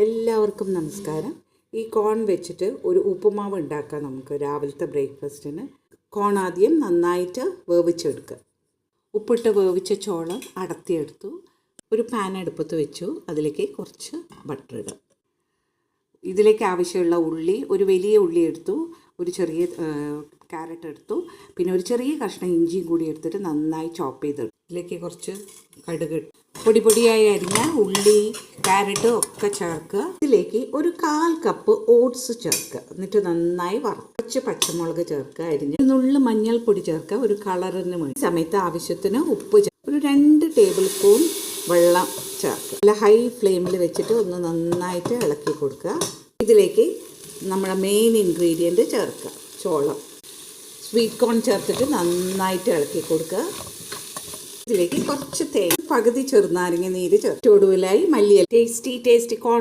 എല്ലാവർക്കും നമസ്കാരം. ഈ കോൺ വെച്ചിട്ട് ഒരു ഉപ്പുമാവ് ഉണ്ടാക്കാം. നമുക്ക് രാവിലത്തെ ബ്രേക്ക്ഫാസ്റ്റിന് കോൺ ആദ്യം നന്നായിട്ട് വേവിച്ചെടുക്കുക. ഉപ്പിട്ട് വേവിച്ച ചോളം അടർത്തിയെടുത്തു. ഒരു പാൻ അടുപ്പത്ത് വെച്ചു. അതിലേക്ക് കുറച്ച് ബട്ടർ ഇടുക. ഇതിലേക്ക് ആവശ്യമുള്ള ഉള്ളി, ഒരു വലിയ ഉള്ളി എടുത്തു, ഒരു ചെറിയ ക്യാരറ്റ് എടുത്തു, പിന്നെ ഒരു ചെറിയ കഷ്ണം ഇഞ്ചിയും കൂടി എടുത്തിട്ട് നന്നായി ചോപ്പ് ചെയ്തെടുത്തു. ഇതിലേക്ക് കുറച്ച് കടുക്, പൊടിയായി അരിഞ്ഞ ഉള്ളി, ക്യാരറ്റ് ഒക്കെ ചേർക്കുക. ഇതിലേക്ക് ഒരു 1/4 കപ്പ് ഓട്സ് ചേർക്കുക. എന്നിട്ട് നന്നായി വറുക്കുക. കുറച്ച് പച്ചമുളക് ചേർക്കുക, അരിഞ്ഞ് നുള്ളു മഞ്ഞൾപ്പൊടി ചേർക്കുക, ഒരു കളറിന് വേണ്ടി. ഈ സമയത്ത് ആവശ്യത്തിന് ഉപ്പ് ഒരു 2 ടേബിൾ സ്പൂൺ വെള്ളം ചേർക്കുക. നല്ല ഹൈ ഫ്ലെയിമിൽ വെച്ചിട്ട് ഒന്ന് നന്നായിട്ട് ഇളക്കി കൊടുക്കുക. ഇതിലേക്ക് നമ്മുടെ മെയിൻ ഇൻഗ്രീഡിയൻറ്റ് ചേർക്കുക, ചോളം. സ്വീറ്റ് കോൺ ചേർത്തിട്ട് നന്നായിട്ട് ഇളക്കി കൊടുക്കുക. ഇതിലേക്ക് കുറച്ച് തേങ്ങ, പകുതി ചെറുനാരങ്ങ നീര് ചേർത്ത്, ഒടുവിലായി മല്ലിയില. ടേസ്റ്റി കോൺ